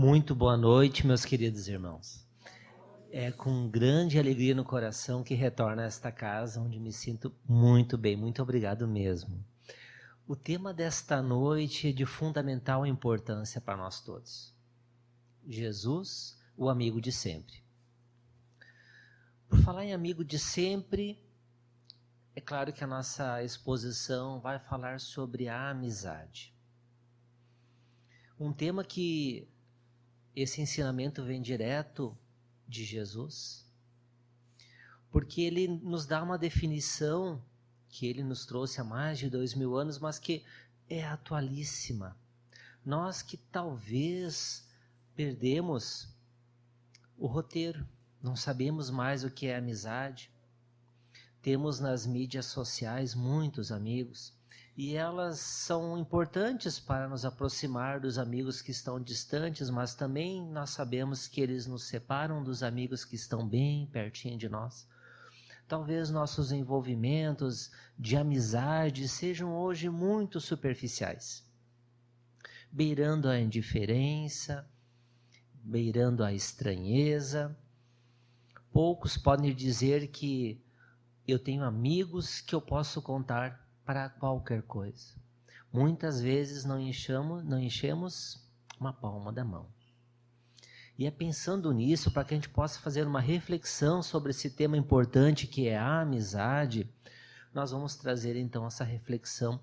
Muito boa noite, meus queridos irmãos. É com grande alegria no coração que retorno a esta casa, onde me sinto muito bem. Muito obrigado mesmo. O tema desta noite é de fundamental importância para nós todos. Jesus, o amigo de sempre. Por falar em amigo de sempre, é claro que a nossa exposição vai falar sobre a amizade. Um tema que esse ensinamento vem direto de Jesus, porque ele nos dá uma definição que ele nos trouxe há mais de 2000 anos, mas que é atualíssima. Nós que talvez perdemos o roteiro, não sabemos mais o que é amizade. Temos nas mídias sociais muitos amigos, e elas são importantes para nos aproximar dos amigos que estão distantes, mas também nós sabemos que eles nos separam dos amigos que estão bem pertinho de nós. Talvez nossos envolvimentos de amizade sejam hoje muito superficiais, beirando a indiferença, beirando a estranheza. Poucos podem dizer que eu tenho amigos que eu posso contar para qualquer coisa. Muitas vezes não enchemos uma palma da mão. E é pensando nisso, para que a gente possa fazer uma reflexão sobre esse tema importante que é a amizade, nós vamos trazer então essa reflexão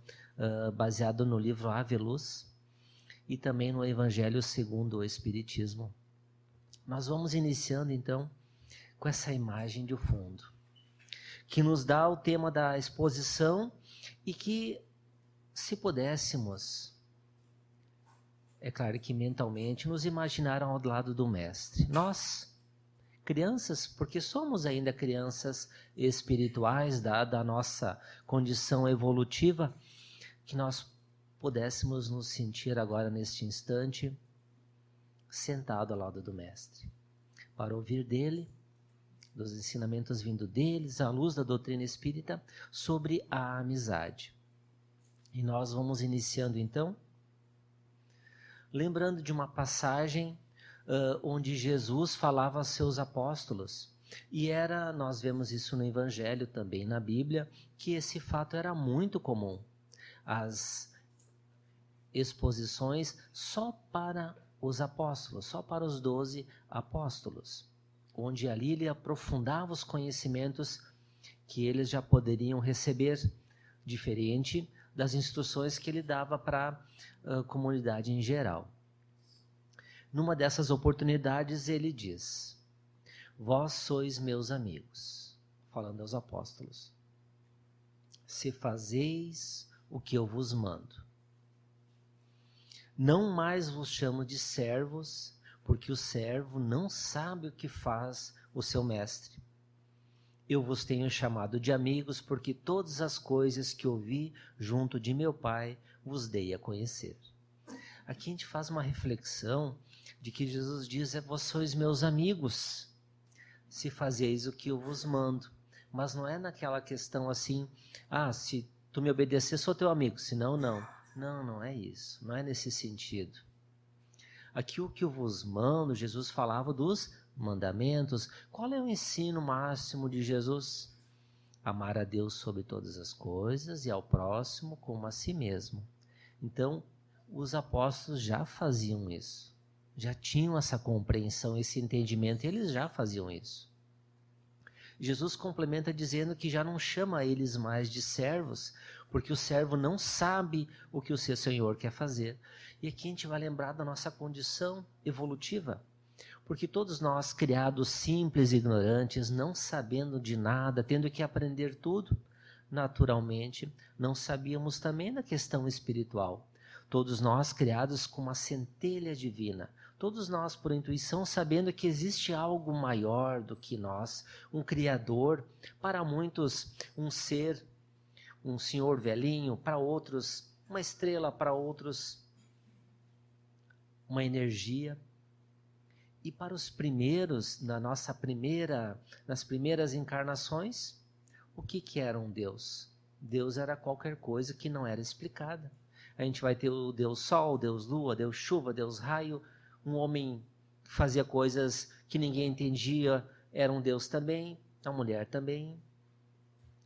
baseada no livro Ave Luz e também no Evangelho segundo o Espiritismo. Nós vamos iniciando então com essa imagem de fundo, que nos dá o tema da exposição e que, se pudéssemos, é claro que mentalmente, nos imaginar ao lado do Mestre. Nós, crianças, porque somos ainda crianças espirituais, dada a nossa condição evolutiva, que nós pudéssemos nos sentir agora, neste instante, sentado ao lado do Mestre, para ouvir dele, dos ensinamentos vindo deles, à luz da doutrina espírita, sobre a amizade. E nós vamos iniciando então, lembrando de uma passagem onde Jesus falava aos seus apóstolos. E nós vemos isso no Evangelho, também na Bíblia, que esse fato era muito comum. As exposições só para os apóstolos, só para os 12 apóstolos, onde ali ele aprofundava os conhecimentos que eles já poderiam receber, diferente das instruções que ele dava para a comunidade em geral. Numa dessas oportunidades ele diz: vós sois meus amigos, falando aos apóstolos, se fazeis o que eu vos mando. Não mais vos chamo de servos, porque o servo não sabe o que faz o seu mestre. Eu vos tenho chamado de amigos, porque todas as coisas que ouvi junto de meu Pai vos dei a conhecer. Aqui a gente faz uma reflexão de que Jesus diz: vós sois meus amigos, se fazeis o que eu vos mando. Mas não é naquela questão assim, se tu me obedecer, sou teu amigo, senão não. Não é isso, não é nesse sentido. Aqui o que eu vos mando, Jesus falava dos mandamentos. Qual é o ensino máximo de Jesus? Amar a Deus sobre todas as coisas e ao próximo como a si mesmo. Então, os apóstolos já faziam isso, já tinham essa compreensão, esse entendimento, e eles já faziam isso. Jesus complementa dizendo que já não chama eles mais de servos, porque o servo não sabe o que o seu Senhor quer fazer. E aqui a gente vai lembrar da nossa condição evolutiva, porque todos nós, criados simples e ignorantes, não sabendo de nada, tendo que aprender tudo, naturalmente, não sabíamos também da questão espiritual. Todos nós criados com uma centelha divina, todos nós por intuição sabendo que existe algo maior do que nós, um Criador, para muitos um ser, um senhor velhinho, para outros uma estrela, para outros uma energia. E para os primeiros, nas primeiras encarnações, o que era um Deus? Deus era qualquer coisa que não era explicada. A gente vai ter o Deus Sol, Deus Lua, Deus Chuva, Deus Raio, Um homem fazia coisas que ninguém entendia, era um Deus também, a mulher também.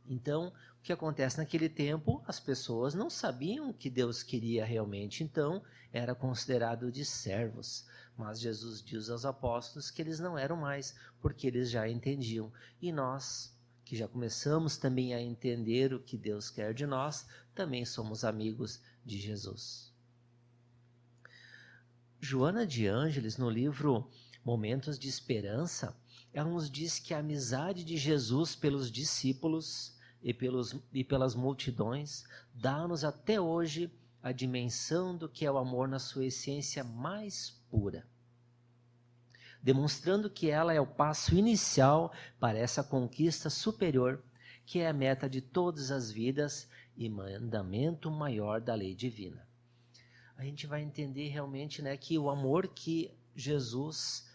Então, o que acontece naquele tempo, as pessoas não sabiam o que Deus queria realmente, então era considerado de servos. Mas Jesus diz aos apóstolos que eles não eram mais, porque eles já entendiam. E nós, que já começamos também a entender o que Deus quer de nós, também somos amigos de Jesus. Joana de Ângeles, no livro Momentos de Esperança, ela nos diz que a amizade de Jesus pelos discípulos e pelas multidões dá-nos até hoje a dimensão do que é o amor na sua essência mais pura, demonstrando que ela é o passo inicial para essa conquista superior, que é a meta de todas as vidas e mandamento maior da lei divina. A gente vai entender realmente, né, que o amor que Jesus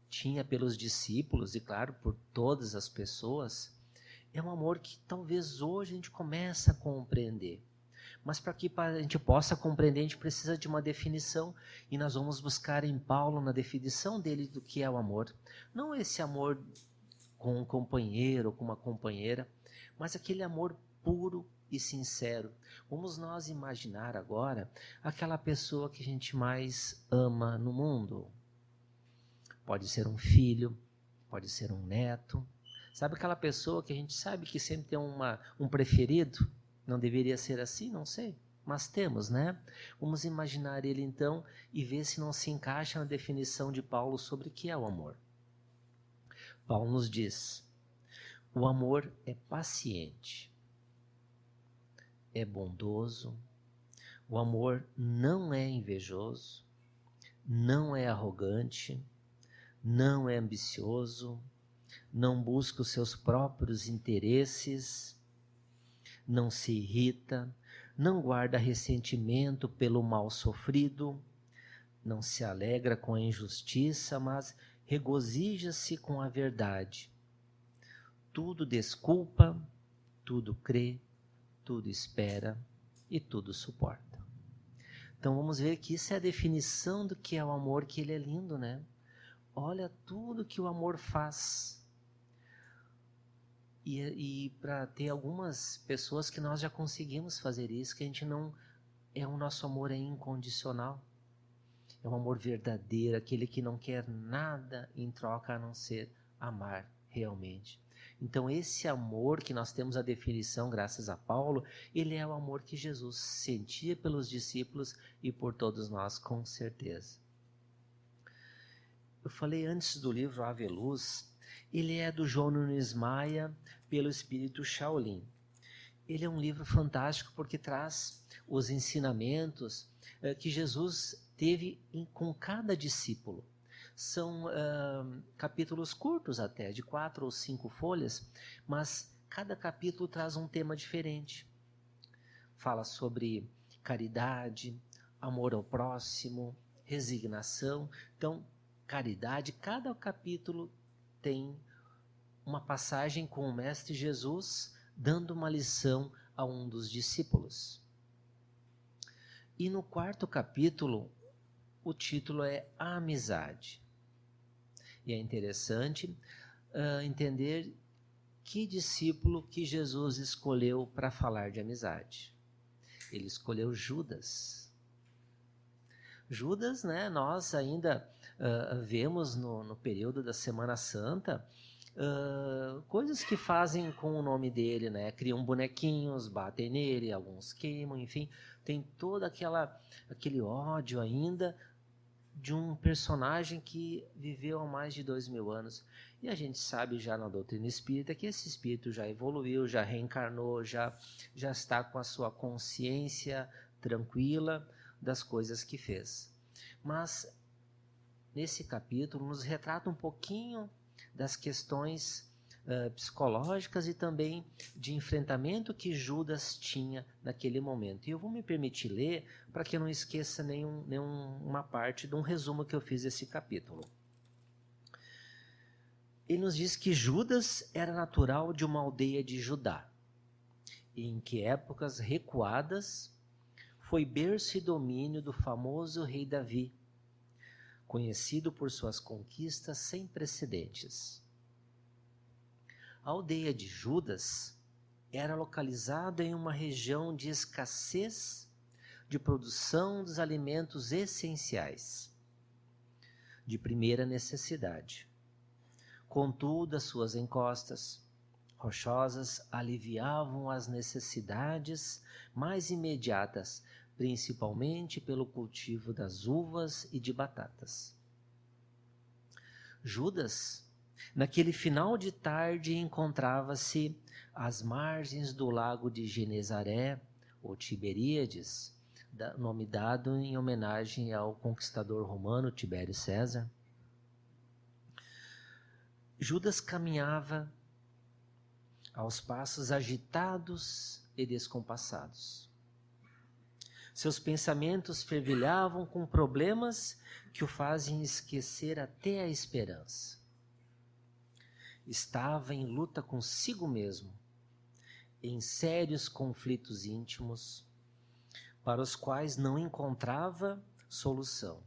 tinha pelos discípulos e, claro, por todas as pessoas, é um amor que talvez hoje a gente comece a compreender. Mas para que a gente possa compreender, a gente precisa de uma definição. E nós vamos buscar em Paulo, na definição dele do que é o amor. Não esse amor com um companheiro ou com uma companheira, mas aquele amor puro e sincero. Vamos nós imaginar agora aquela pessoa que a gente mais ama no mundo. Pode ser um filho, pode ser um neto. Sabe aquela pessoa que a gente sabe que sempre tem um preferido? Não deveria ser assim, não sei, mas temos, né? Vamos imaginar ele então e ver se não se encaixa na definição de Paulo sobre o que é o amor. Paulo nos diz: o amor é paciente, é bondoso, o amor não é invejoso, não é arrogante, não é ambicioso, não busca os seus próprios interesses, não se irrita, não guarda ressentimento pelo mal sofrido, não se alegra com a injustiça, mas regozija-se com a verdade. Tudo desculpa, tudo crê, tudo espera e tudo suporta. Então vamos ver que isso é a definição do que é o amor, que ele é lindo, né? Olha tudo que o amor faz. E para ter algumas pessoas que nós já conseguimos fazer isso, que a gente não... o nosso amor é incondicional. É um amor verdadeiro, aquele que não quer nada em troca a não ser amar realmente. Então esse amor que nós temos a definição graças a Paulo, ele é o amor que Jesus sentia pelos discípulos e por todos nós, com certeza. Eu falei antes do livro Ave Luz. Ele é do João Nunes Maia, pelo Espírito Shaolin. Ele é um livro fantástico porque traz os ensinamentos que Jesus teve com cada discípulo. São capítulos curtos até, de 4 ou 5 folhas, mas cada capítulo traz um tema diferente. Fala sobre caridade, amor ao próximo, resignação. Então, caridade, cada capítulo tem uma passagem com o Mestre Jesus dando uma lição a um dos discípulos. E no 4º capítulo, o título é A Amizade. E é interessante entender que discípulo que Jesus escolheu para falar de amizade. Ele escolheu Judas. Judas, né, nós ainda vemos no período da Semana Santa coisas que fazem com o nome dele, né? Criam bonequinhos, batem nele, alguns queimam, enfim, tem todo aquele ódio ainda de um personagem que viveu há mais de 2000 anos. E a gente sabe já na doutrina espírita que esse espírito já evoluiu, já reencarnou, já está com a sua consciência tranquila das coisas que fez. Mas nesse capítulo nos retrata um pouquinho das questões psicológicas e também de enfrentamento que Judas tinha naquele momento. E eu vou me permitir ler para que eu não esqueça nenhuma parte de um resumo que eu fiz desse capítulo. Ele nos diz que Judas era natural de uma aldeia de Judá, em que épocas recuadas foi berço e domínio do famoso rei Davi. conhecido por suas conquistas sem precedentes. A aldeia de Judas era localizada em uma região de escassez de produção dos alimentos essenciais, de primeira necessidade. Contudo, as suas encostas rochosas aliviavam as necessidades mais imediatas, principalmente pelo cultivo das uvas e de batatas. Judas, naquele final de tarde, encontrava-se às margens do lago de Genezaré, ou Tiberíades, nome dado em homenagem ao conquistador romano Tibério César. Judas caminhava aos passos agitados e descompassados. Seus pensamentos fervilhavam com problemas que o fazem esquecer até a esperança. Estava em luta consigo mesmo, em sérios conflitos íntimos, para os quais não encontrava solução.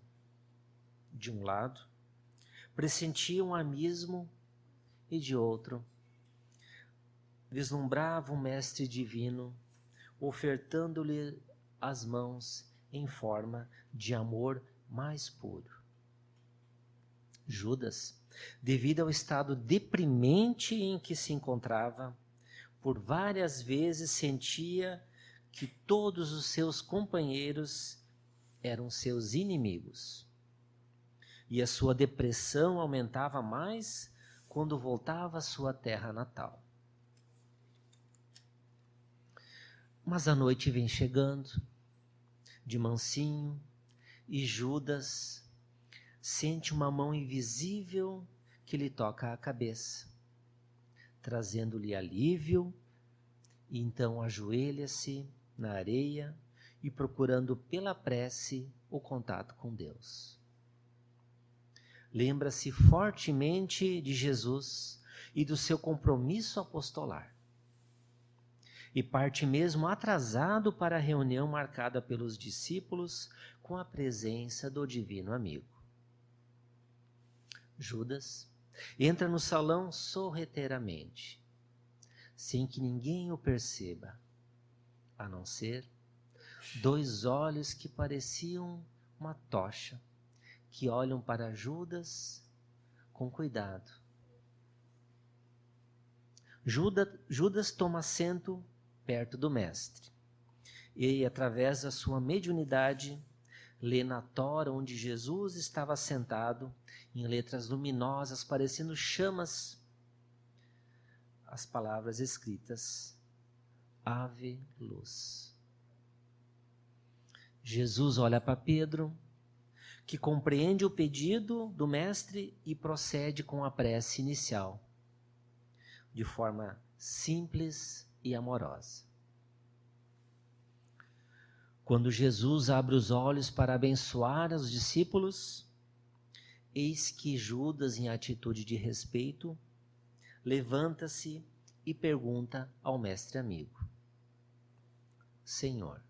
De um lado, pressentia um abismo e de outro, vislumbrava um mestre divino, ofertando-lhe as mãos em forma de amor mais puro. Judas, devido ao estado deprimente em que se encontrava, por várias vezes sentia que todos os seus companheiros eram seus inimigos. E a sua depressão aumentava mais quando voltava à sua terra natal. Mas a noite vem chegando, de mansinho, e Judas sente uma mão invisível que lhe toca a cabeça, trazendo-lhe alívio, e então ajoelha-se na areia e procurando pela prece o contato com Deus. Lembra-se fortemente de Jesus e do seu compromisso apostolar. E parte mesmo atrasado para a reunião marcada pelos discípulos com a presença do divino amigo. Judas entra no salão sorrateiramente, sem que ninguém o perceba, a não ser 2 olhos que pareciam uma tocha, que olham para Judas com cuidado. Judas toma assento perto do mestre e, através da sua mediunidade, lê na tora onde Jesus estava sentado, em letras luminosas, parecendo chamas, as palavras escritas: Ave Luz. Jesus olha para Pedro, que compreende o pedido do mestre e procede com a prece inicial, de forma simples e amorosa. Quando Jesus abre os olhos para abençoar os discípulos, eis que Judas, em atitude de respeito, levanta-se e pergunta ao mestre amigo: Senhor,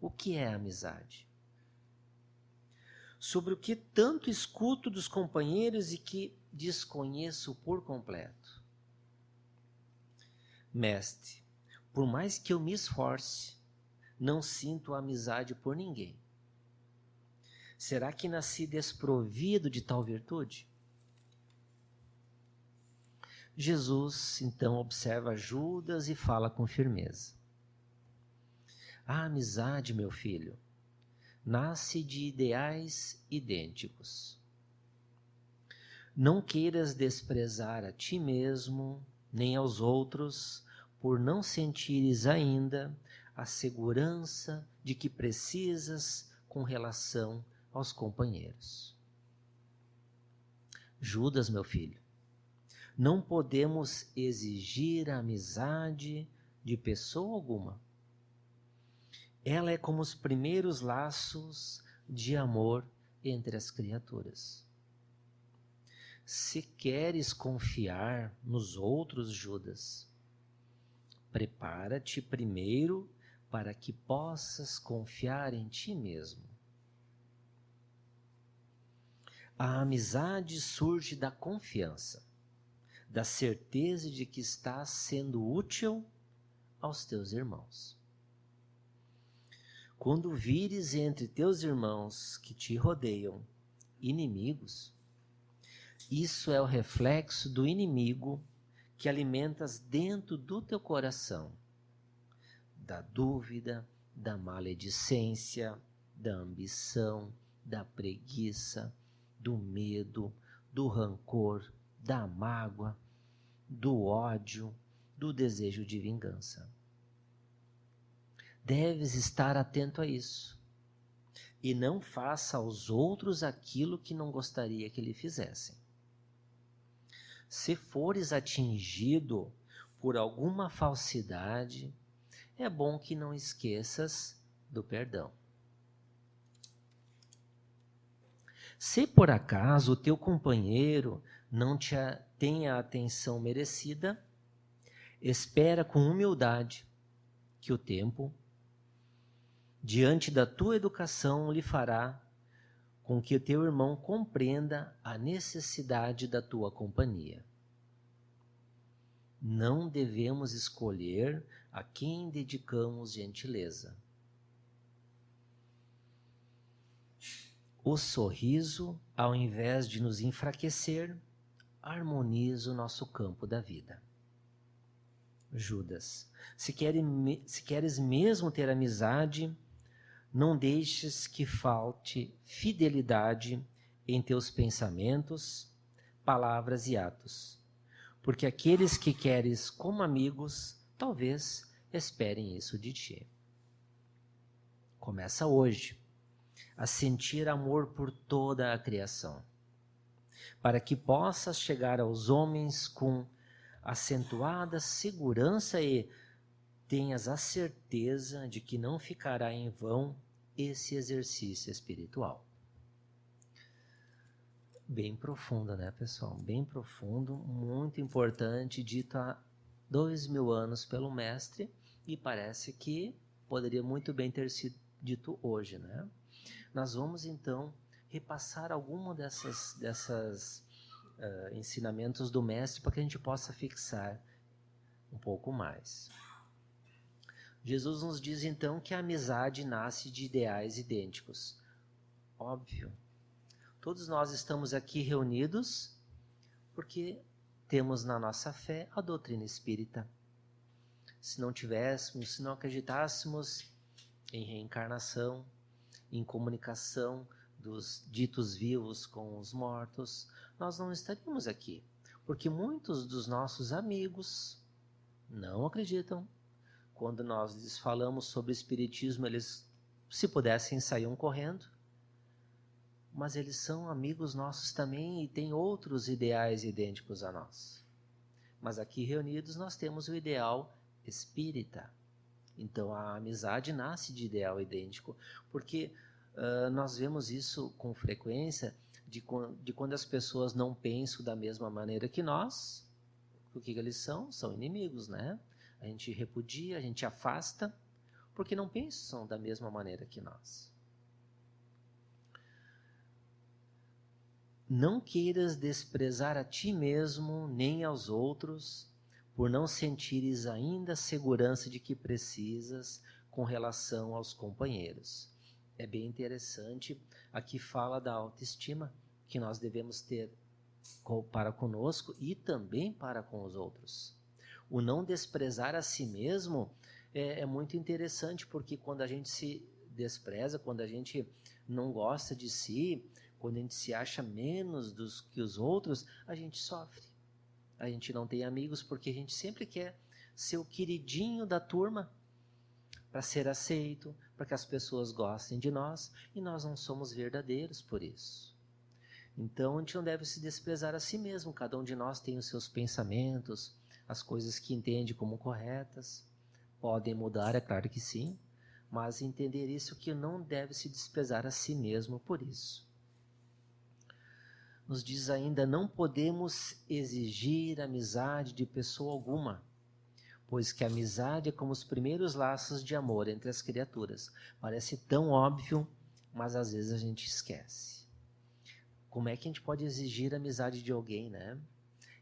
o que é amizade? Sobre o que tanto escuto dos companheiros e que desconheço por completo. Mestre, por mais que eu me esforce, não sinto amizade por ninguém. Será que nasci desprovido de tal virtude? Jesus, então, observa Judas e fala com firmeza: A amizade, meu filho, nasce de ideais idênticos. Não queiras desprezar a ti mesmo, nem aos outros, por não sentires ainda a segurança de que precisas com relação aos companheiros. Judas, meu filho, não podemos exigir a amizade de pessoa alguma. Ela é como os primeiros laços de amor entre as criaturas. Se queres confiar nos outros, Judas, prepara-te primeiro para que possas confiar em ti mesmo. A amizade surge da confiança, da certeza de que estás sendo útil aos teus irmãos. Quando vires entre teus irmãos que te rodeiam inimigos, isso é o reflexo do inimigo que alimentas dentro do teu coração, da dúvida, da maledicência, da ambição, da preguiça, do medo, do rancor, da mágoa, do ódio, do desejo de vingança. Deves estar atento a isso e não faça aos outros aquilo que não gostaria que lhe fizessem. Se fores atingido por alguma falsidade, é bom que não esqueças do perdão. Se por acaso o teu companheiro não te tem a atenção merecida, espera com humildade que o tempo, diante da tua educação, lhe fará com que o teu irmão compreenda a necessidade da tua companhia. Não devemos escolher a quem dedicamos gentileza. O sorriso, ao invés de nos enfraquecer, harmoniza o nosso campo da vida. Judas, se queres mesmo ter amizade, não deixes que falte fidelidade em teus pensamentos, palavras e atos, porque aqueles que queres como amigos, talvez esperem isso de ti. Começa hoje a sentir amor por toda a criação, para que possas chegar aos homens com acentuada segurança e tenhas a certeza de que não ficará em vão esse exercício espiritual. Bem profundo, né, pessoal? Bem profundo, muito importante, dito há 2000 anos pelo mestre, e parece que poderia muito bem ter sido dito hoje, né? Nós vamos então repassar alguma dessas ensinamentos do mestre para que a gente possa fixar um pouco mais. Jesus nos diz então que a amizade nasce de ideais idênticos. Óbvio. Todos nós estamos aqui reunidos porque temos na nossa fé a doutrina espírita. Se não tivéssemos, se não acreditássemos em reencarnação, em comunicação dos ditos vivos com os mortos, nós não estaríamos aqui. Porque muitos dos nossos amigos não acreditam. Quando nós lhes falamos sobre o espiritismo, eles, se pudessem, saíam correndo. Mas eles são amigos nossos também e têm outros ideais idênticos a nós. Mas aqui reunidos nós temos o ideal espírita. Então a amizade nasce de ideal idêntico, porque nós vemos isso com frequência, de quando as pessoas não pensam da mesma maneira que nós, o que eles são? São inimigos, né? A gente repudia, a gente afasta, porque não pensam da mesma maneira que nós. Não queiras desprezar a ti mesmo, nem aos outros, por não sentires ainda a segurança de que precisas com relação aos companheiros. É bem interessante, aqui fala da autoestima que nós devemos ter para conosco e também para com os outros. O não desprezar a si mesmo é muito interessante, porque quando a gente se despreza, quando a gente não gosta de si, quando a gente se acha menos que os outros, a gente sofre. A gente não tem amigos porque a gente sempre quer ser o queridinho da turma para ser aceito, para que as pessoas gostem de nós, e nós não somos verdadeiros por isso. Então a gente não deve se desprezar a si mesmo. Cada um de nós tem os seus pensamentos, as coisas que entende como corretas. Podem mudar, é claro que sim, mas entender isso, que não deve se desprezar a si mesmo por isso. Nos diz ainda, não podemos exigir amizade de pessoa alguma, pois que a amizade é como os primeiros laços de amor entre as criaturas. Parece tão óbvio, mas às vezes a gente esquece. Como é que a gente pode exigir a amizade de alguém, né?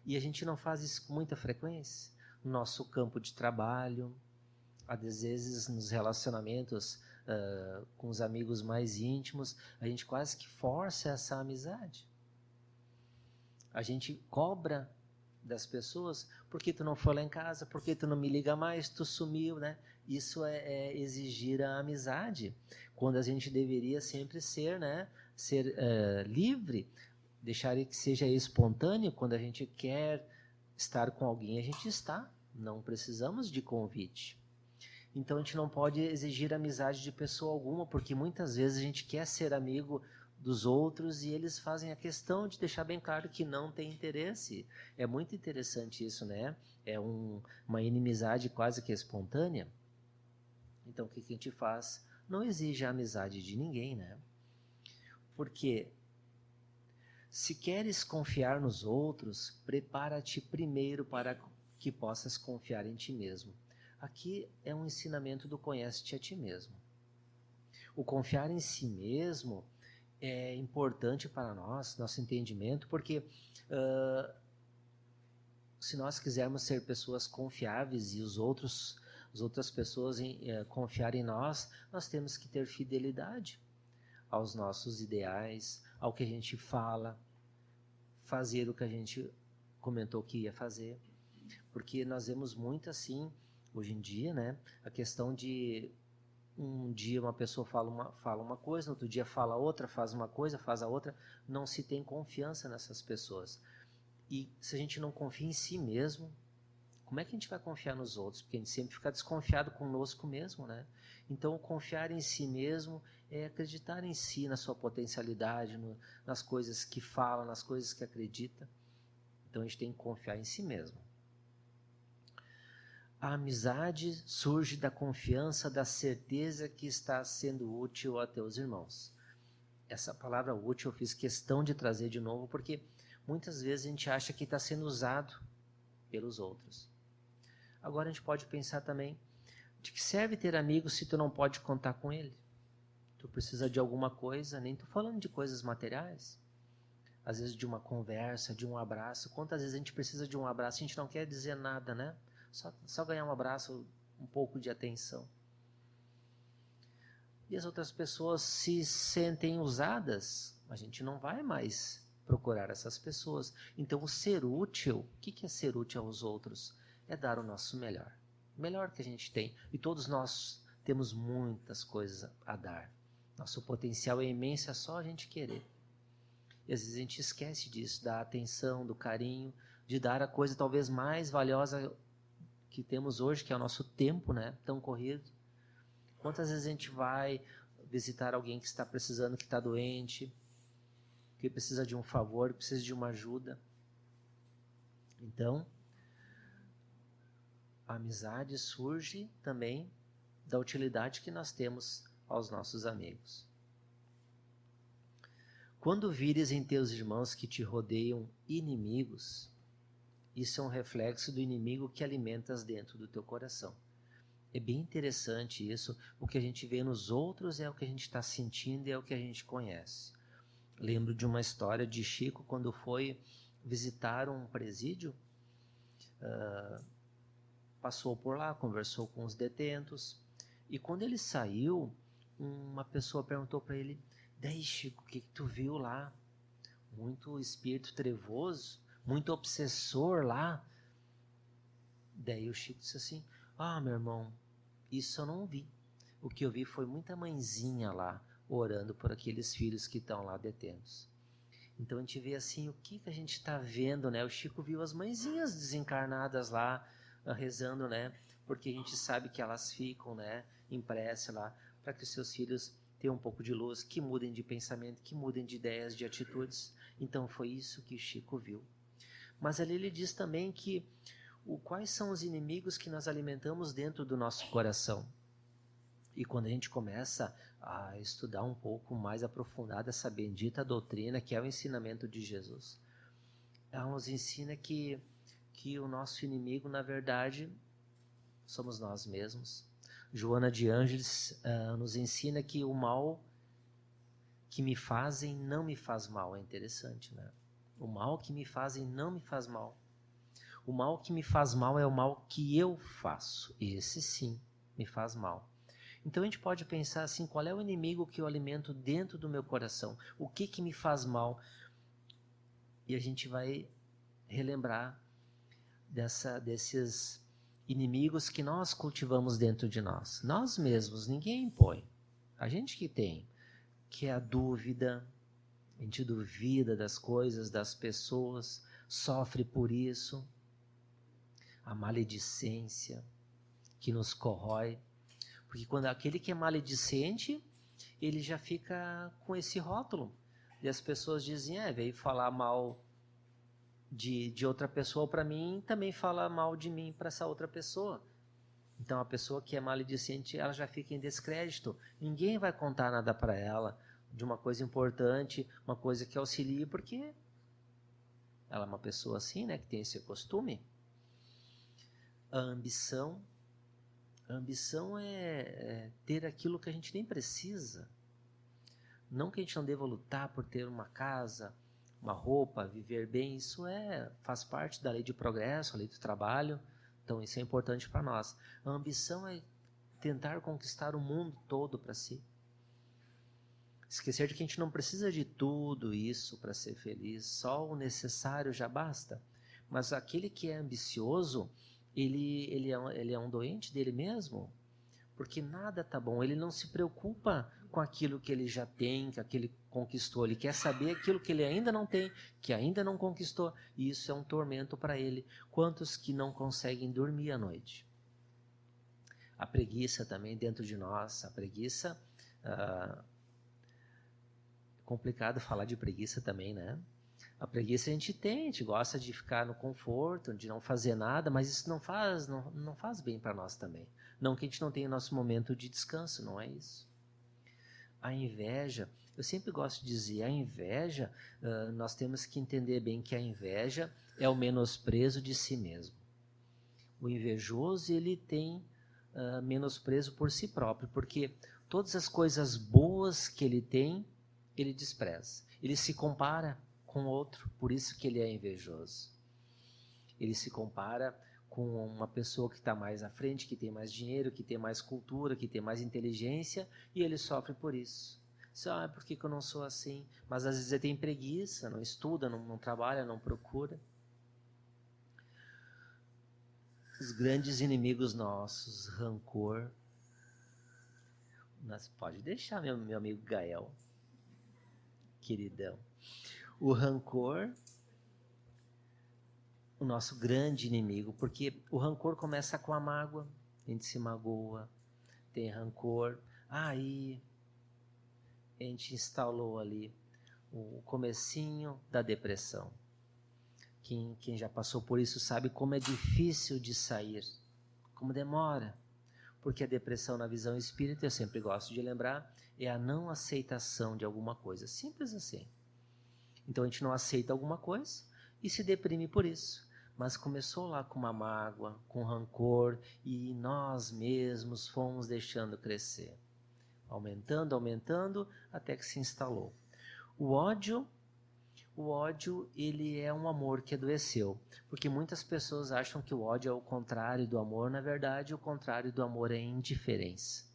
E a gente não faz isso com muita frequência. No nosso campo de trabalho, às vezes nos relacionamentos com os amigos mais íntimos, a gente quase que força essa amizade. A gente cobra das pessoas, por que tu não foi lá em casa, por que tu não me liga mais, tu sumiu, né? Isso é exigir a amizade, quando a gente deveria sempre ser, né? Ser livre, deixar que seja espontâneo. Quando a gente quer estar com alguém, a gente está, não precisamos de convite. Então a gente não pode exigir amizade de pessoa alguma, porque muitas vezes a gente quer ser amigo dos outros e eles fazem a questão de deixar bem claro que não tem interesse. É muito interessante isso, né? É uma inimizade quase que espontânea. Então o que a gente faz? Não exige a amizade de ninguém, né? Porque se queres confiar nos outros, prepara-te primeiro para que possas confiar em ti mesmo. Aqui é um ensinamento do conhece-te a ti mesmo. O confiar em si mesmo é importante para nós, nosso entendimento, porque se nós quisermos ser pessoas confiáveis e as outras pessoas confiarem em nós, nós temos que ter fidelidade aos nossos ideais, ao que a gente fala, fazer o que a gente comentou que ia fazer. Porque nós vemos muito assim, hoje em dia, né, a questão de um dia uma pessoa fala uma coisa, no outro dia fala outra, faz uma coisa, faz a outra, não se tem confiança nessas pessoas. E se a gente não confia em si mesmo, como é que a gente vai confiar nos outros? Porque a gente sempre fica desconfiado conosco mesmo, né? Então, confiar em si mesmo é acreditar em si, na sua potencialidade, nas coisas que fala, nas coisas que acredita. Então, a gente tem que confiar em si mesmo. A amizade surge da confiança, da certeza que está sendo útil a teus irmãos. Essa palavra útil eu fiz questão de trazer de novo, porque muitas vezes a gente acha que está sendo usado pelos outros. Agora a gente pode pensar também, de que serve ter amigos se tu não pode contar com ele? Tu precisa de alguma coisa, nem tô falando de coisas materiais, às vezes de uma conversa, de um abraço. Quantas vezes a gente precisa de um abraço, a gente não quer dizer nada, né? Só ganhar um abraço, um pouco de atenção. E as outras pessoas se sentem usadas, a gente não vai mais procurar essas pessoas. Então, o ser útil, o que é ser útil aos outros? É dar o nosso melhor. O melhor que a gente tem. E todos nós temos muitas coisas a dar. Nosso potencial é imenso, é só a gente querer. E às vezes a gente esquece disso, da atenção, do carinho, de dar a coisa talvez mais valiosa que temos hoje, que é o nosso tempo, né? Tão corrido. Quantas vezes a gente vai visitar alguém que está precisando, que está doente, que precisa de um favor, que precisa de uma ajuda. Então, a amizade surge também da utilidade que nós temos aos nossos amigos. Quando vires em teus irmãos que te rodeiam inimigos, isso é um reflexo do inimigo que alimentas dentro do teu coração. É bem interessante isso. O que a gente vê nos outros é o que a gente está sentindo e é o que a gente conhece. Lembro de uma história de Chico quando foi visitar um presídio. Passou por lá, conversou com os detentos. E quando ele saiu, uma pessoa perguntou para ele: daí, Chico, o que tu viu lá? Muito espírito trevoso, muito obsessor lá. Daí o Chico disse assim: meu irmão, isso eu não vi. O que eu vi foi muita mãezinha lá, orando por aqueles filhos que estão lá detentos. Então a gente vê assim, o que a gente está vendo, né? O Chico viu as mãezinhas desencarnadas lá, rezando, né? Porque a gente sabe que elas ficam, né? Em prece lá, para que os seus filhos tenham um pouco de luz, que mudem de pensamento, que mudem de ideias, de atitudes. Então foi isso que o Chico viu. Mas ali ele diz também que quais são os inimigos que nós alimentamos dentro do nosso coração. E quando a gente começa a estudar um pouco mais aprofundado essa bendita doutrina, que é o ensinamento de Jesus, ela nos ensina que o nosso inimigo, na verdade, somos nós mesmos. Joana de Ângeles nos ensina que o mal que me fazem não me faz mal. É interessante, né? O mal que me fazem não me faz mal. O mal que me faz mal é o mal que eu faço. Esse sim me faz mal. Então a gente pode pensar assim, qual é o inimigo que eu alimento dentro do meu coração? O que me faz mal? E a gente vai relembrar desses inimigos que nós cultivamos dentro de nós. Nós mesmos, ninguém impõe. A gente que tem, que é a dúvida, a gente duvida das coisas, das pessoas, sofre por isso. A maledicência que nos corrói. Porque quando aquele que é maledicente, ele já fica com esse rótulo. E as pessoas dizem, veio falar mal de outra pessoa para mim, também fala mal de mim para essa outra pessoa. Então a pessoa que é maledicente, ela já fica em descrédito. Ninguém vai contar nada para ela de uma coisa importante, uma coisa que auxilie, porque ela é uma pessoa assim, né, que tem esse costume. A ambição é ter aquilo que a gente nem precisa. Não que a gente não deva lutar por ter uma casa, uma roupa, viver bem, isso faz parte da lei de progresso, a lei do trabalho, então isso é importante para nós. A ambição é tentar conquistar o mundo todo para si. Esquecer de que a gente não precisa de tudo isso para ser feliz, só o necessário já basta. Mas aquele que é ambicioso, ele é um doente dele mesmo, porque nada tá bom, ele não se preocupa com aquilo que ele já tem, que aquele conquistou, ele quer saber aquilo que ele ainda não tem, que ainda não conquistou, e isso é um tormento para ele. Quantos que não conseguem dormir à noite? A preguiça também dentro de nós, a preguiça, é complicado falar de preguiça também, né? A preguiça a gente gosta de ficar no conforto, de não fazer nada, mas isso não faz bem para nós também. Não que a gente não tenha nosso momento de descanso, não é isso. A inveja, eu sempre gosto de dizer, a inveja, nós temos que entender bem que a inveja é o menosprezo de si mesmo. O invejoso, ele tem menosprezo por si próprio, porque todas as coisas boas que ele tem, ele despreza. Ele se compara com outro, por isso que ele é invejoso. Ele se compara com uma pessoa que está mais à frente, que tem mais dinheiro, que tem mais cultura, que tem mais inteligência, e ele sofre por isso. Por que eu não sou assim? Mas às vezes ele tem preguiça, não estuda, não trabalha, não procura. Os grandes inimigos nossos, rancor. Mas pode deixar, meu amigo Gael, queridão. O rancor, o nosso grande inimigo, porque o rancor começa com a mágoa, a gente se magoa, tem rancor, aí a gente instalou ali o comecinho da depressão. Quem já passou por isso sabe como é difícil de sair, como demora, porque a depressão na visão espírita, eu sempre gosto de lembrar, é a não aceitação de alguma coisa, simples assim. Então a gente não aceita alguma coisa e se deprime por isso. Mas começou lá com uma mágoa, com rancor, e nós mesmos fomos deixando crescer. Aumentando, até que se instalou. O ódio, ele é um amor que adoeceu. Porque muitas pessoas acham que o ódio é o contrário do amor. Na verdade, o contrário do amor é indiferença.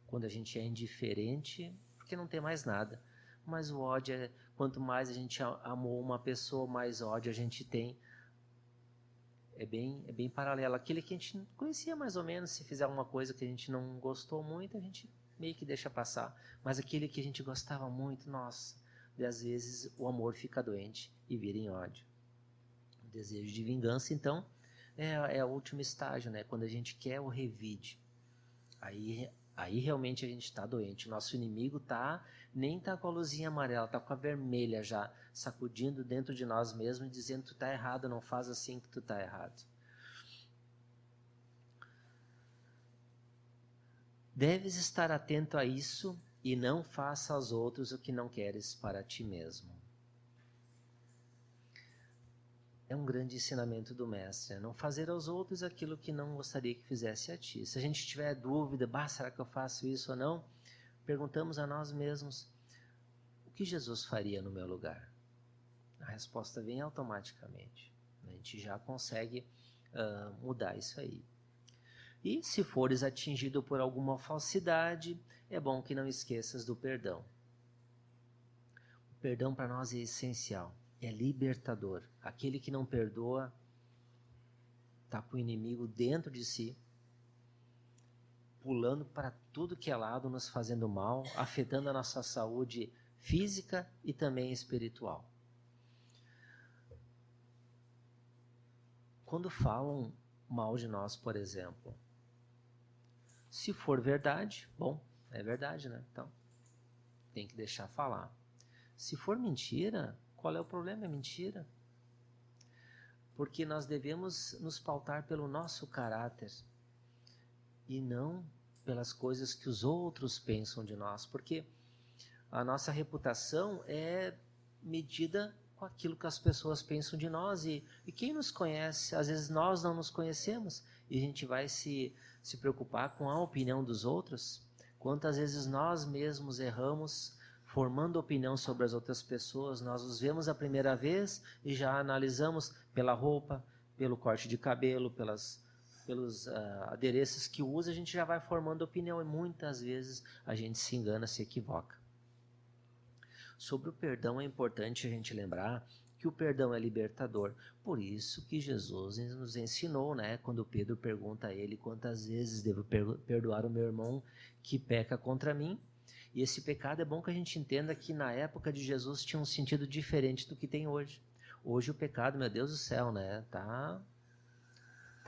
Quando a gente é indiferente, porque não tem mais nada. Mas o ódio é, quanto mais a gente amou uma pessoa, mais ódio a gente tem. É bem paralelo. Aquele que a gente conhecia mais ou menos, se fizer uma coisa que a gente não gostou muito, a gente meio que deixa passar. Mas aquele que a gente gostava muito, nossa, e às vezes o amor fica doente e vira em ódio. O desejo de vingança, então, é o último estágio, né? Quando a gente quer o revide. Aí realmente a gente está doente. O nosso inimigo nem tá com a luzinha amarela, tá com a vermelha já, sacudindo dentro de nós mesmos e dizendo: tu tá errado, não faz assim que tu tá errado. Deves estar atento a isso e não faça aos outros o que não queres para ti mesmo. É um grande ensinamento do mestre, não fazer aos outros aquilo que não gostaria que fizesse a ti. Se a gente tiver dúvida, será que eu faço isso ou não? Perguntamos a nós mesmos: o que Jesus faria no meu lugar? A resposta vem automaticamente. A gente já consegue mudar isso aí. E se fores atingido por alguma falsidade, é bom que não esqueças do perdão. O perdão para nós é essencial, é libertador. Aquele que não perdoa está com o inimigo dentro de si, pulando para tudo que é lado, nos fazendo mal, afetando a nossa saúde física e também espiritual. Quando falam mal de nós, por exemplo, se for verdade, bom, é verdade, né? Então, tem que deixar falar. Se for mentira, qual é o problema? É mentira. Porque nós devemos nos pautar pelo nosso caráter e não pelas coisas que os outros pensam de nós, porque a nossa reputação é medida com aquilo que as pessoas pensam de nós, e quem nos conhece, às vezes nós não nos conhecemos, e a gente vai se preocupar com a opinião dos outros. Quantas vezes nós mesmos erramos formando opinião sobre as outras pessoas, nós os vemos a primeira vez e já analisamos pela roupa, pelo corte de cabelo, pelos adereços que usa, a gente já vai formando opinião, e muitas vezes a gente se engana, se equivoca. Sobre o perdão é importante a gente lembrar que o perdão é libertador. Por isso que Jesus nos ensinou, né? Quando Pedro pergunta a ele quantas vezes devo perdoar o meu irmão que peca contra mim. E esse pecado é bom que a gente entenda que na época de Jesus tinha um sentido diferente do que tem hoje. Hoje o pecado, meu Deus do céu, né? Tá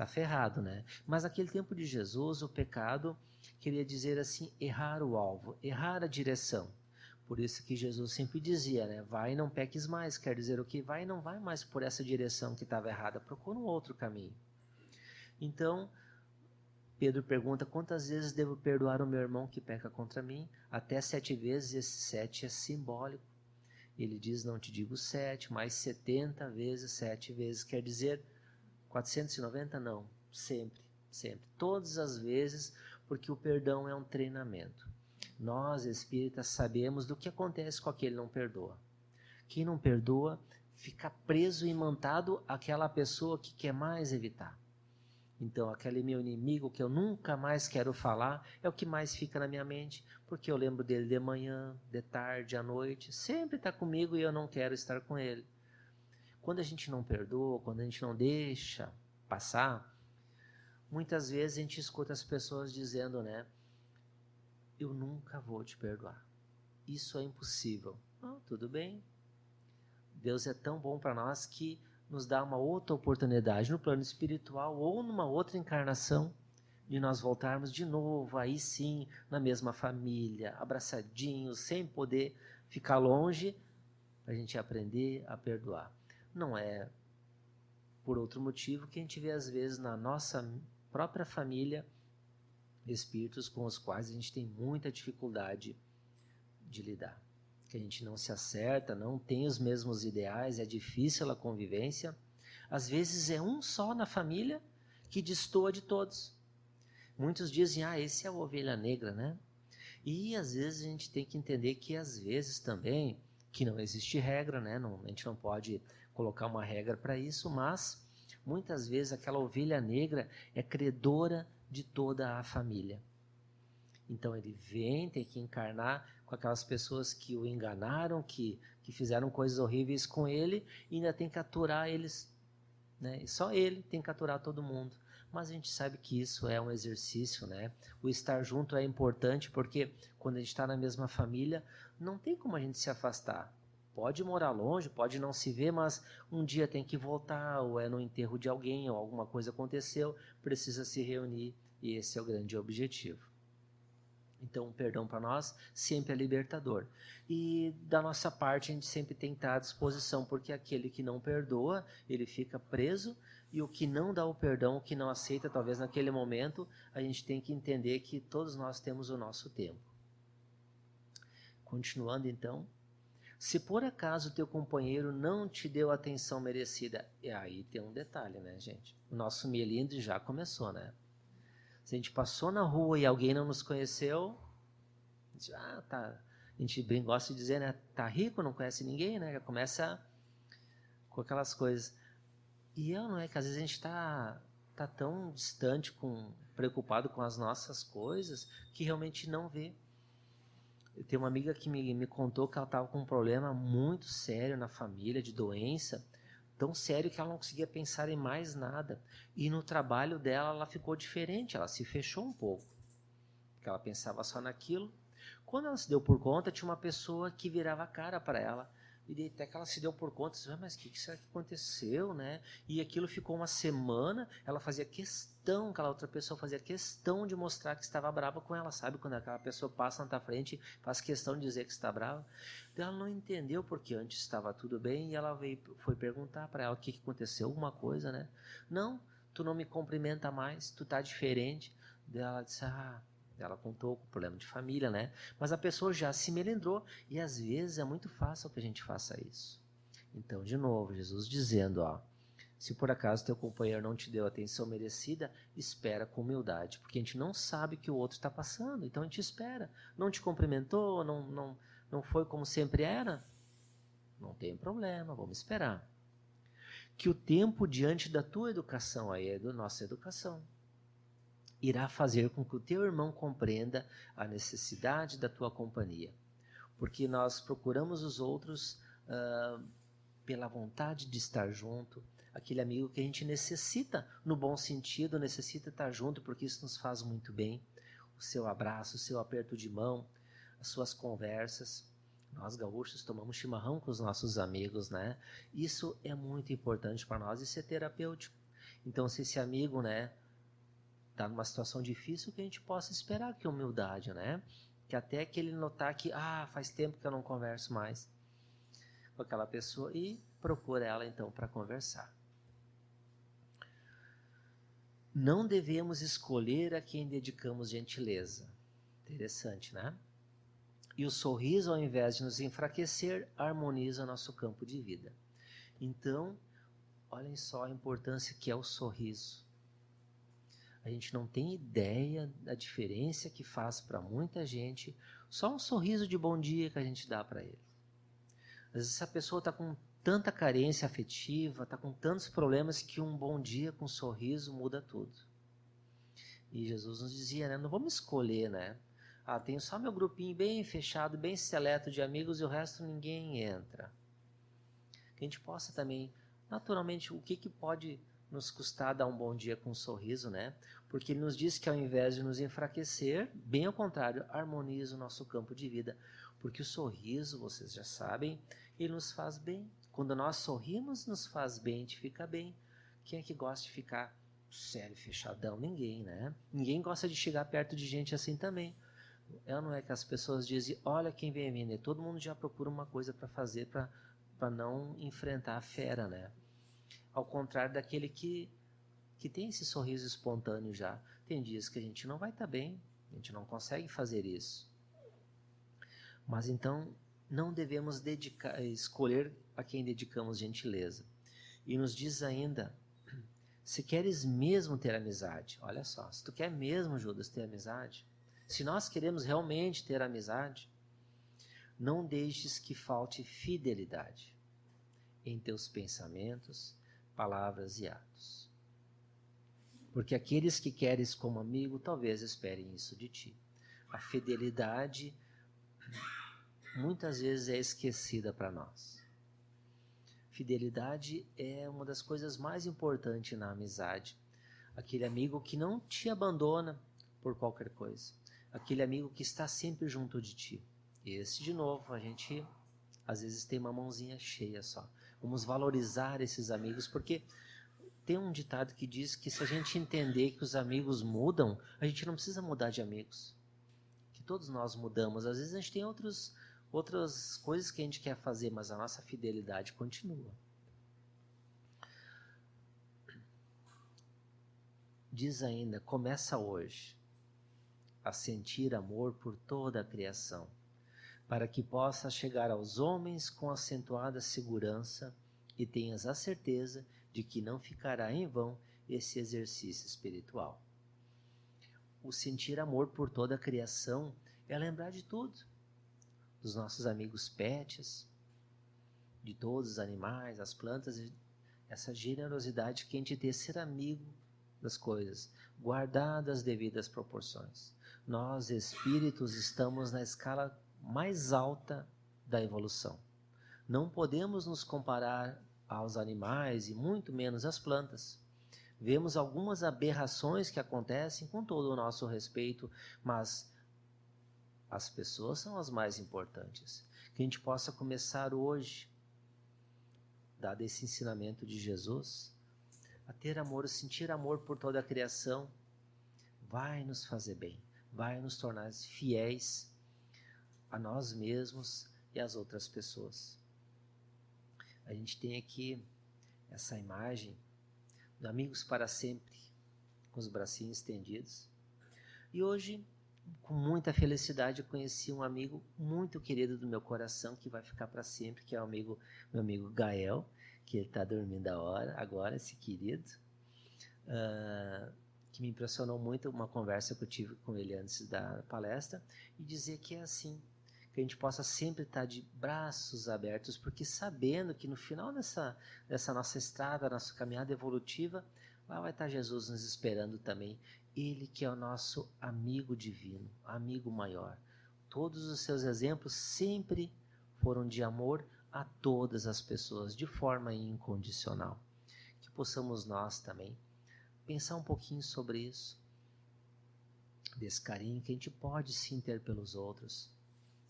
ferrado, né? Mas naquele tempo de Jesus, o pecado queria dizer assim, errar o alvo, errar a direção. Por isso que Jesus sempre dizia, né? Vai e não peques mais. Quer dizer o quê? Vai e não vai mais por essa direção que estava errada. Procura um outro caminho. Então, Pedro pergunta, quantas vezes devo perdoar o meu irmão que peca contra mim? Até 7 vezes, esse 7 é simbólico. Ele diz, não te digo 7, mas 70 vezes, 7 vezes. Quer dizer, 490? Não, sempre, sempre. Todas as vezes, porque o perdão é um treinamento. Nós, espíritas, sabemos do que acontece com aquele que não perdoa. Quem não perdoa fica preso e imantado àquela pessoa que quer mais evitar. Então, aquele meu inimigo que eu nunca mais quero falar é o que mais fica na minha mente, porque eu lembro dele de manhã, de tarde, à noite, sempre está comigo e eu não quero estar com ele. Quando a gente não perdoa, quando a gente não deixa passar, muitas vezes a gente escuta as pessoas dizendo, né? Eu nunca vou te perdoar. Isso é impossível. Tudo bem. Deus é tão bom para nós que nos dá uma outra oportunidade no plano espiritual ou numa outra encarnação de nós voltarmos de novo, aí sim, na mesma família, abraçadinhos, sem poder ficar longe, para a gente aprender a perdoar. Não é por outro motivo que a gente vê às vezes na nossa própria família espíritos com os quais a gente tem muita dificuldade de lidar. Que a gente não se acerta, não tem os mesmos ideais, é difícil a convivência. Às vezes é um só na família que destoa de todos. Muitos dizem, esse é a ovelha negra, né? E às vezes a gente tem que entender que às vezes também, que não existe regra, né? Não, a gente não pode colocar uma regra para isso, mas muitas vezes aquela ovelha negra é credora de toda a família. Então ele vem, tem que encarnar com aquelas pessoas que o enganaram, que fizeram coisas horríveis com ele, e ainda tem que aturar eles, né? E só ele tem que aturar todo mundo. Mas a gente sabe que isso é um exercício, né? O estar junto é importante, porque quando a gente está na mesma família, não tem como a gente se afastar. Pode morar longe, pode não se ver, mas um dia tem que voltar, ou é no enterro de alguém, ou alguma coisa aconteceu, precisa se reunir, e esse é o grande objetivo. Então, o perdão para nós sempre é libertador. E da nossa parte, a gente sempre tem que estar à disposição, porque aquele que não perdoa, ele fica preso, e o que não dá o perdão, o que não aceita, talvez naquele momento, a gente tem que entender que todos nós temos o nosso tempo. Continuando então, se por acaso teu companheiro não te deu a atenção merecida, e aí tem um detalhe, né, gente? O nosso melindre já começou, né? Se a gente passou na rua e alguém não nos conheceu, diz, tá, A gente gosta de dizer, né? Tá rico, não conhece ninguém, né? Já começa com aquelas coisas. E não é que às vezes a gente tá tão distante, preocupado com as nossas coisas, que realmente não vê. Eu tenho uma amiga que me contou que ela estava com um problema muito sério na família, de doença, tão sério que ela não conseguia pensar em mais nada. E no trabalho dela, ela ficou diferente, ela se fechou um pouco, porque ela pensava só naquilo. Quando ela se deu por conta, tinha uma pessoa que virava a cara para ela. E até que ela se deu por conta, mas o que será que aconteceu, né? E aquilo ficou uma semana, ela fazia questão, aquela outra pessoa fazia questão de mostrar que estava brava com ela, sabe? Quando aquela pessoa passa na tua frente, faz questão de dizer que está brava. Então ela não entendeu porque antes estava tudo bem e ela foi perguntar para ela o que aconteceu, alguma coisa, né? Não, tu não me cumprimenta mais, tu tá diferente. Daí ela disse, ela contou o problema de família, né? Mas a pessoa já se melindrou e às vezes é muito fácil que a gente faça isso. Então, de novo, Jesus dizendo, se por acaso teu companheiro não te deu a atenção merecida, espera com humildade, porque a gente não sabe o que o outro está passando, então a gente espera. Não te cumprimentou, não foi como sempre era? Não tem problema, vamos esperar. Que o tempo diante da tua educação, aí é da nossa educação, irá fazer com que o teu irmão compreenda a necessidade da tua companhia. Porque nós procuramos os outros pela vontade de estar junto, aquele amigo que a gente necessita, no bom sentido, necessita estar junto, porque isso nos faz muito bem. O seu abraço, o seu aperto de mão, as suas conversas. Nós gaúchos tomamos chimarrão com os nossos amigos, né? Isso é muito importante para nós, isso é terapêutico. Então, se esse amigo, né, está numa situação difícil, que a gente possa esperar que humildade, né? Que até que ele notar que, faz tempo que eu não converso mais com aquela pessoa e procura ela então para conversar. Não devemos escolher a quem dedicamos gentileza. Interessante, né? E o sorriso, ao invés de nos enfraquecer, harmoniza nosso campo de vida. Então, olhem só a importância que é o sorriso. A gente não tem ideia da diferença que faz para muita gente só um sorriso de bom dia que a gente dá para ele. Às vezes essa pessoa está com tanta carência afetiva, está com tantos problemas que um bom dia com um sorriso muda tudo. E Jesus nos dizia, né? Não vamos escolher, né? Tenho só meu grupinho bem fechado, bem seleto de amigos e o resto ninguém entra. Que a gente possa também, naturalmente, o que pode nos custar dar um bom dia com um sorriso, né? Porque ele nos diz que ao invés de nos enfraquecer, bem ao contrário, harmoniza o nosso campo de vida. Porque o sorriso, vocês já sabem, ele nos faz bem. Quando nós sorrimos, nos faz bem, a gente fica bem. Quem é que gosta de ficar sério, fechadão? Ninguém, né? Ninguém gosta de chegar perto de gente assim também. Não é que as pessoas dizem, olha quem vem a mim, né? Todo mundo já procura uma coisa para fazer para não enfrentar a fera, né? Ao contrário daquele que tem esse sorriso espontâneo já. Tem dias que a gente não vai estar bem, a gente não consegue fazer isso. Mas então, não devemos escolher a quem dedicamos gentileza. E nos diz ainda, se queres mesmo ter amizade, olha só, se tu quer mesmo, Judas, ter amizade, se nós queremos realmente ter amizade, não deixes que falte fidelidade em teus pensamentos, palavras e atos. Porque aqueles que queres como amigo, talvez esperem isso de ti. A fidelidade muitas vezes é esquecida para nós. Fidelidade é uma das coisas mais importantes na amizade. Aquele amigo que não te abandona por qualquer coisa. Aquele amigo que está sempre junto de ti. Esse, de novo, a gente às vezes tem uma mãozinha cheia só. Vamos valorizar esses amigos, porque tem um ditado que diz que se a gente entender que os amigos mudam, a gente não precisa mudar de amigos. Que todos nós mudamos. Às vezes a gente tem outras coisas que a gente quer fazer, mas a nossa fidelidade continua. Diz ainda, começa hoje a sentir amor por toda a criação, para que possas chegar aos homens com acentuada segurança e tenhas a certeza de que não ficará em vão esse exercício espiritual. O sentir amor por toda a criação é lembrar de tudo. dos nossos amigos pets, de todos os animais, as plantas, essa generosidade que a gente tem, ser amigo das coisas, guardadas as devidas proporções. Nós, espíritos, estamos na escala mais alta da evolução. Não podemos nos comparar aos animais e muito menos às plantas. Vemos algumas aberrações que acontecem, com todo o nosso respeito, mas as pessoas são as mais importantes. Que a gente possa começar hoje, dado esse ensinamento de Jesus, a ter amor, a sentir amor por toda a criação, vai nos fazer bem, vai nos tornar fiéis a nós mesmos e às outras pessoas. A gente tem aqui essa imagem de amigos para sempre, com os bracinhos estendidos. E hoje, com muita felicidade, eu conheci um amigo muito querido do meu coração, que vai ficar para sempre, que é meu amigo Gael, que ele está dormindo agora, esse querido, que me impressionou muito, uma conversa que eu tive com ele antes da palestra, e dizer que é assim, que a gente possa sempre estar de braços abertos, porque sabendo que no final dessa nossa estrada, nossa caminhada evolutiva, lá vai estar Jesus nos esperando também. Ele que é o nosso amigo divino, amigo maior. Todos os seus exemplos sempre foram de amor a todas as pessoas, de forma incondicional. Que possamos nós também pensar um pouquinho sobre isso, desse carinho que a gente pode sim ter pelos outros,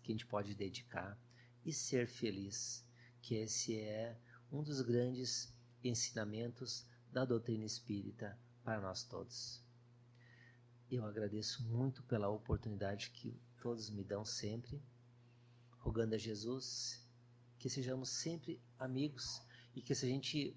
que a gente pode dedicar e ser feliz, que esse é um dos grandes ensinamentos da doutrina espírita para nós todos. Eu agradeço muito pela oportunidade que todos me dão sempre, rogando a Jesus que sejamos sempre amigos e que se a gente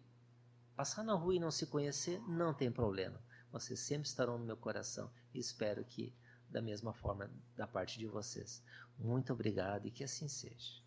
passar na rua e não se conhecer, não tem problema. Vocês sempre estarão no meu coração e espero que da mesma forma da parte de vocês. Muito obrigado e que assim seja.